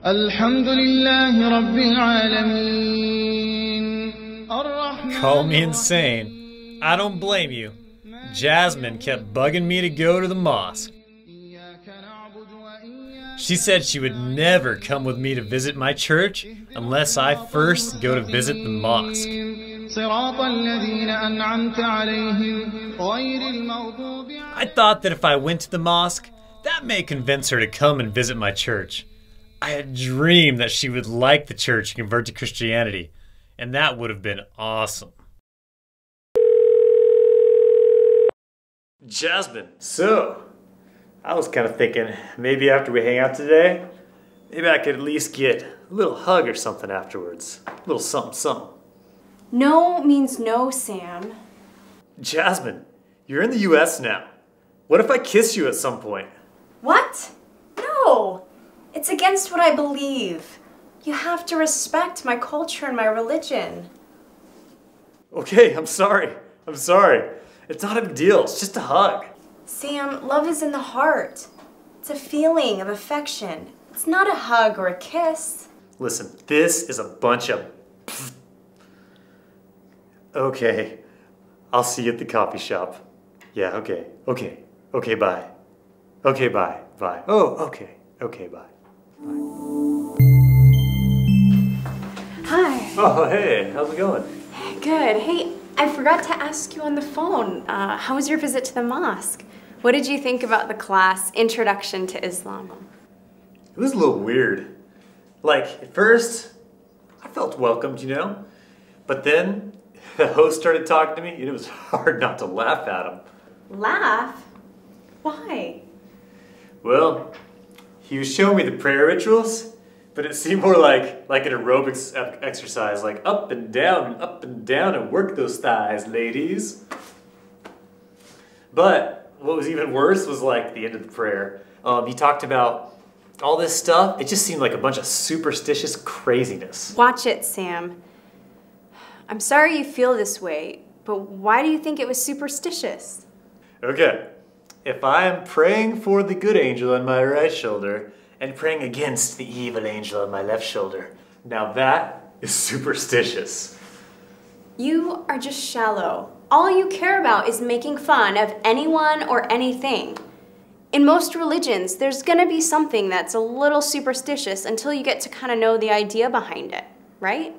الحمد لله رب العالمين Call me insane. I don't blame you. Jasmine kept bugging me to go to the mosque. She said she would never come with me to visit my church unless I first go to visit the mosque. I thought that if I went to the mosque, that may convince her to come and visit my church. I had dreamed that she would like the church and convert to Christianity, and that would have been awesome. Jasmine, so I was kind of thinking maybe after we hang out today, maybe I could at least get a little hug or something afterwards. A little something, something. No means no, Sam. Jasmine, you're in the US now. What if I kiss you at some point? What? No! It's against what I believe. You have to respect my culture and my religion. Okay, I'm sorry. I'm sorry. It's not a big deal. It's just a hug. Sam, love is in the heart. It's a feeling of affection. It's not a hug or a kiss. Listen, this is a bunch of... Okay, I'll see you at the coffee shop. Yeah, okay, bye. Okay, bye, bye. Oh, okay, bye. Hi. Oh, hey, how's it going? Good. Hey, I forgot to ask you on the phone. How was your visit to the mosque? What did you think about the class, Introduction to Islam? It was a little weird. Like, at first, I felt welcomed, you know? But then, the host started talking to me, and it was hard not to laugh at him. Laugh? Why? Well, he was showing me the prayer rituals, but it seemed more like an aerobics exercise, like up and down, and work those thighs, ladies. But what was even worse was like the end of the prayer. He talked about all this stuff. It just seemed like a bunch of superstitious craziness. Watch it, Sam. I'm sorry you feel this way, but why do you think it was superstitious? Okay, if I am praying for the good angel on my right shoulder and praying against the evil angel on my left shoulder, now that is superstitious. You are just shallow. All you care about is making fun of anyone or anything. In most religions, there's gonna be something that's a little superstitious until you get to kind of know the idea behind it, right?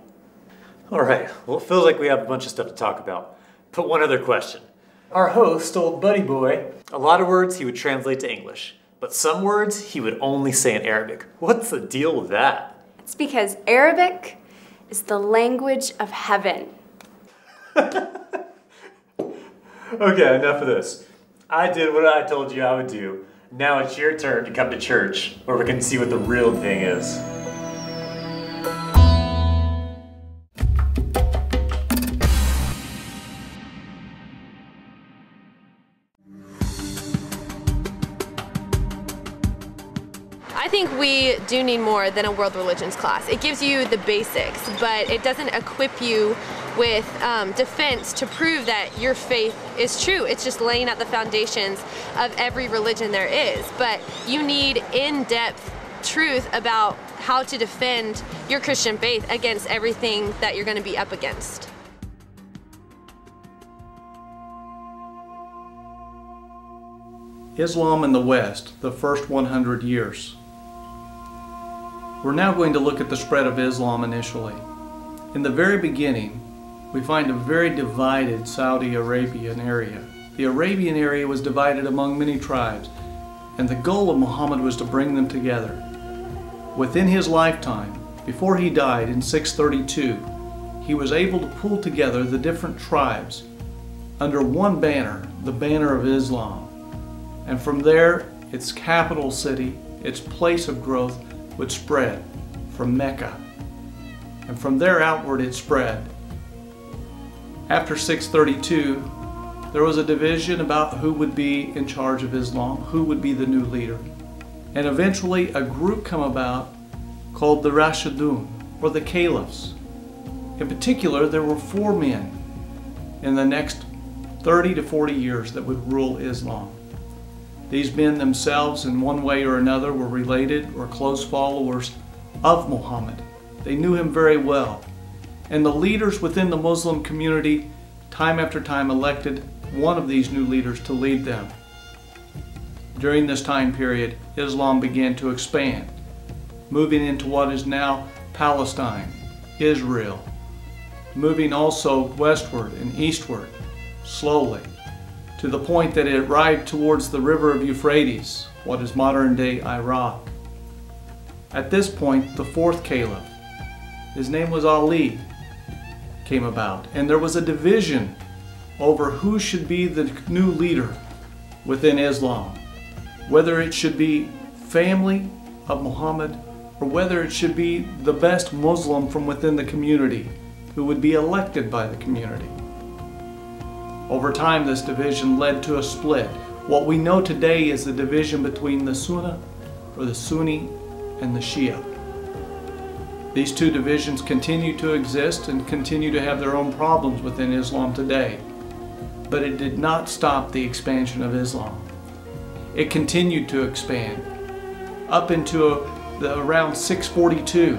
All right, well, it feels like we have a bunch of stuff to talk about. But one other question. Our host, old buddy boy, a lot of words he would translate to English, but some words he would only say in Arabic. What's the deal with that? It's because Arabic is the language of heaven. Okay, enough of this. I did what I told you I would do. Now it's your turn to come to church, where we can see what the real thing is. I think we do need more than a world religions class. It gives you the basics, but it doesn't equip you with defense to prove that your faith is true. It's just laying out the foundations of every religion there is. But you need in-depth truth about how to defend your Christian faith against everything that you're going to be up against. Islam in the West, the first 100 years. We're now going to look at the spread of Islam initially. In the very beginning, we find a very divided Saudi Arabian area. The Arabian area was divided among many tribes, and the goal of Muhammad was to bring them together. Within his lifetime, before he died in 632, he was able to pull together the different tribes under one banner, the banner of Islam. And from there, its capital city, its place of growth, would spread from Mecca. And from there outward it spread. After 632, there was a division about who would be in charge of Islam, who would be the new leader. And eventually a group come about called the Rashidun, or the Caliphs. In particular, there were 4 men in the next 30 to 40 years that would rule Islam. These men themselves, in one way or another, were related or close followers of Muhammad. They knew him very well. And the leaders within the Muslim community, time after time, elected one of these new leaders to lead them. During this time period, Islam began to expand, moving into what is now Palestine, Israel, moving also westward and eastward, slowly, to the point that it arrived towards the river of Euphrates, what is modern-day Iraq. At this point, the fourth caliph, his name was Ali, came about, and there was a division over who should be the new leader within Islam, whether it should be family of Muhammad or whether it should be the best Muslim from within the community who would be elected by the community. Over time, this division led to a split. What we know today is the division between the Sunnah, or the Sunni, and the Shia. These two divisions continue to exist and continue to have their own problems within Islam today. But it did not stop the expansion of Islam. It continued to expand up into around 642.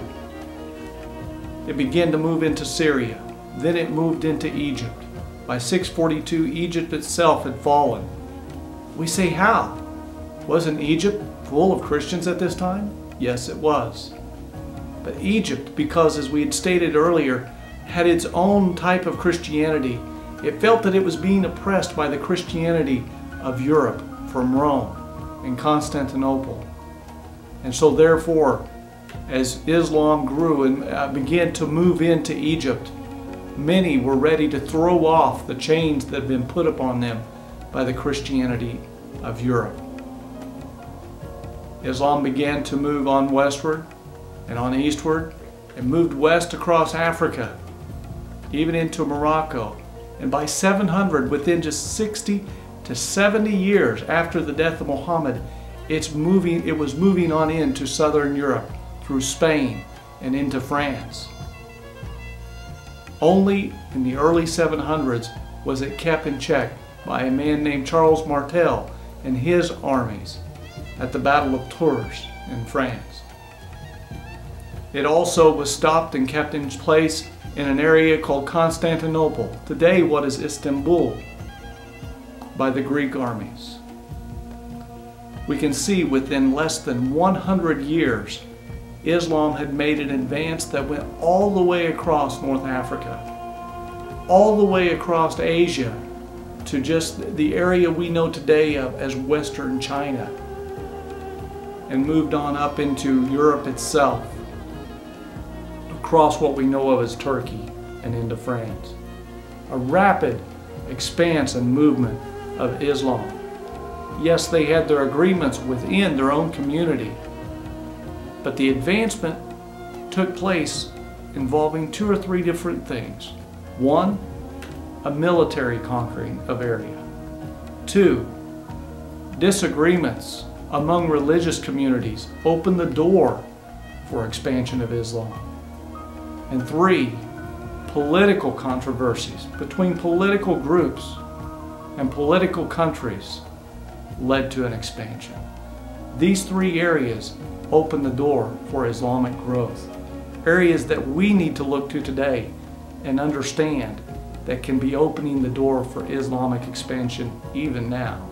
It began to move into Syria. Then it moved into Egypt. By 642, Egypt itself had fallen. We say, how? Wasn't Egypt full of Christians at this time? Yes, it was. But Egypt, because as we had stated earlier, had its own type of Christianity, it felt that it was being oppressed by the Christianity of Europe from Rome and Constantinople. And so therefore, as Islam grew and began to move into Egypt, many were ready to throw off the chains that had been put upon them by the Christianity of Europe. Islam began to move on westward and on eastward and moved west across Africa, even into Morocco. And by 700, within just 60 to 70 years after the death of Muhammad, it was moving on into southern Europe through Spain and into France. Only in the early 700s was it kept in check by a man named Charles Martel and his armies at the Battle of Tours in France. It also was stopped and kept in place in an area called Constantinople, today what is Istanbul, by the Greek armies. We can see within less than 100 years, Islam had made an advance that went all the way across North Africa, all the way across Asia, to just the area we know today of as Western China, and moved on up into Europe itself, across what we know of as Turkey and into France. A rapid expanse and movement of Islam. Yes, they had their agreements within their own community, but the advancement took place involving two or three different things. One, a military conquering of area. Two, disagreements among religious communities opened the door for expansion of Islam. And three, political controversies between political groups and political countries led to an expansion. These three areas opened the door for Islamic growth. Areas that we need to look to today and understand that can be opening the door for Islamic expansion even now.